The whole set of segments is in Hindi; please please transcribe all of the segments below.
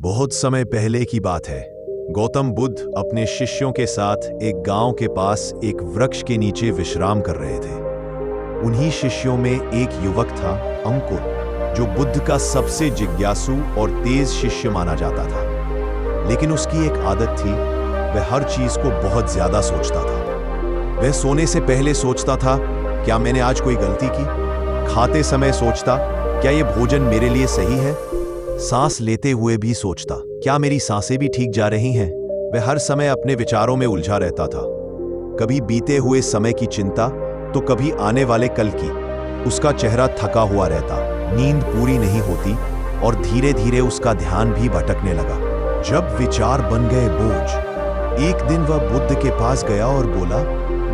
बहुत समय पहले की बात है। गौतम बुद्ध अपने शिष्यों के साथ एक गांव के पास एक वृक्ष के नीचे विश्राम कर रहे थे। उन्हीं शिष्यों में एक युवक था, अंकुर, जो बुद्ध का सबसे जिज्ञासु और तेज शिष्य माना जाता था। लेकिन उसकी एक आदत थी, वह हर चीज को बहुत ज्यादा सोचता था। वह सोने से पहले सोचता था, क्या मैंने आज कोई गलती की? खाते समय सोचता, क्या यह भोजन मेरे लिए सही है? सांस लेते हुए भी सोचता, क्या मेरी सांसें भी ठीक जा रही हैं? वह हर समय अपने विचारों में उलझा रहता था। कभी बीते हुए समय की चिंता, तो कभी आने वाले कल की। उसका चेहरा थका हुआ रहता, नींद पूरी नहीं होती और धीरे धीरे उसका ध्यान भी भटकने लगा। जब विचार बन गए बोझ, एक दिन वह बुद्ध के पास गया और बोला,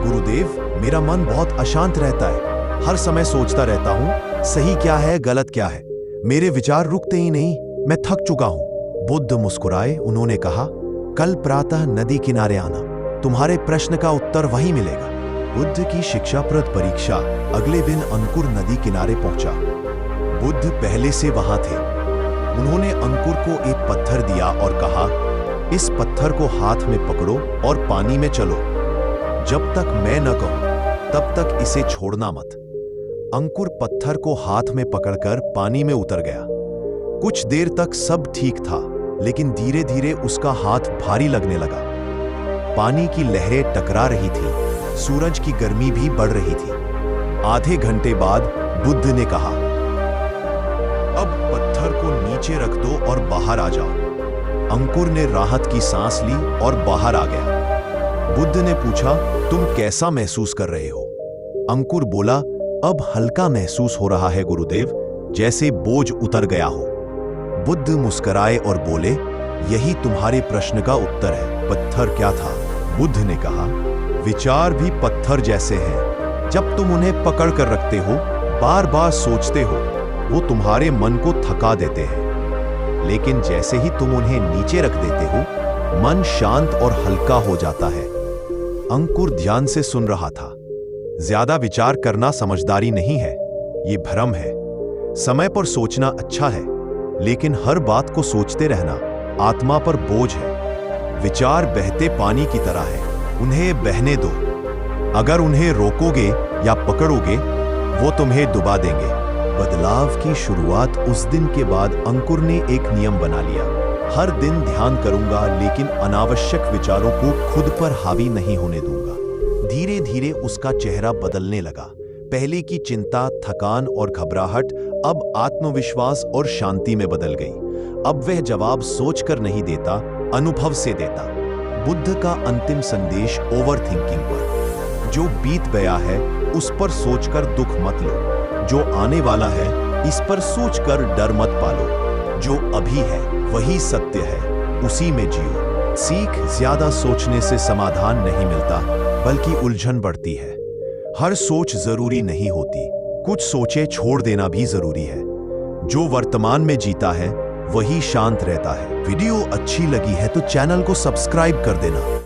गुरुदेव, मेरा मन बहुत अशांत रहता है। हर समय सोचता रहता हूँ, सही क्या है, गलत क्या है। मेरे विचार रुकते ही नहीं, मैं थक चुका हूं। बुद्ध मुस्कुराए। उन्होंने कहा, कल प्रातः नदी किनारे आना, तुम्हारे प्रश्न का उत्तर वहीं मिलेगा। बुद्ध की शिक्षाप्रद परीक्षा। अगले दिन अंकुर नदी किनारे पहुंचा। बुद्ध पहले से वहां थे। उन्होंने अंकुर को एक पत्थर दिया और कहा, इस पत्थर को हाथ में पकड़ो और पानी में चलो। जब तक मैं न कहूं, तब तक इसे छोड़ना मत। अंकुर पत्थर को हाथ में पकड़कर पानी में उतर गया। कुछ देर तक सब ठीक था, लेकिन धीरे धीरे उसका हाथ भारी लगने लगा। पानी की लहरें टकरा रही थी, सूरज की गर्मी भी बढ़ रही थी। आधे घंटे बाद बुद्ध ने कहा, अब पत्थर को नीचे रख दो और बाहर आ जाओ। अंकुर ने राहत की सांस ली और बाहर आ गया। बुद्ध ने पूछा, तुम कैसा महसूस कर रहे हो? अंकुर बोला, अब हल्का महसूस हो रहा है गुरुदेव, जैसे बोझ उतर गया हो। बुद्ध मुस्कुराए और बोले, यही तुम्हारे प्रश्न का उत्तर है। पत्थर क्या था? बुद्ध ने कहा, विचार भी पत्थर जैसे हैं। जब तुम उन्हें पकड़ कर रखते हो, बार बार सोचते हो, वो तुम्हारे मन को थका देते हैं। लेकिन जैसे ही तुम उन्हें नीचे रख देते हो, मन शांत और हल्का हो जाता है। अंकुर ध्यान से सुन रहा था। ज्यादा विचार करना समझदारी नहीं है, ये भ्रम है। समय पर सोचना अच्छा है, लेकिन हर बात को सोचते रहना आत्मा पर बोझ है। विचार बहते पानी की तरह है, उन्हें बहने दो। अगर उन्हें रोकोगे या पकड़ोगे, वो तुम्हें डुबा देंगे। बदलाव की शुरुआत। उस दिन के बाद अंकुर ने एक नियम बना लिया, हर दिन ध्यान करूंगा, लेकिन अनावश्यक विचारों को खुद पर हावी नहीं होने दूंगा। धीरे धीरे उसका चेहरा बदलने लगा। पहले की चिंता, थकान और घबराहट अब आत्मविश्वास और शांति में बदल गई। अब वह जवाब सोचकर नहीं देता, अनुभव से देता। बुद्ध का अंतिम संदेश ओवरथिंकिंग पर। जो बीत गया है, उस पर सोचकर दुख मत लो। जो आने वाला है, इस पर सोचकर डर मत पालो। जो अभी है, वही सत्य है, उसी में जियो। सीख, ज्यादा सोचने से समाधान नहीं मिलता, बल्कि उलझन बढ़ती है। हर सोच जरूरी नहीं होती, कुछ सोचे छोड़ देना भी जरूरी है। जो वर्तमान में जीता है, वही शांत रहता है। वीडियो अच्छी लगी है तो चैनल को सब्सक्राइब कर देना।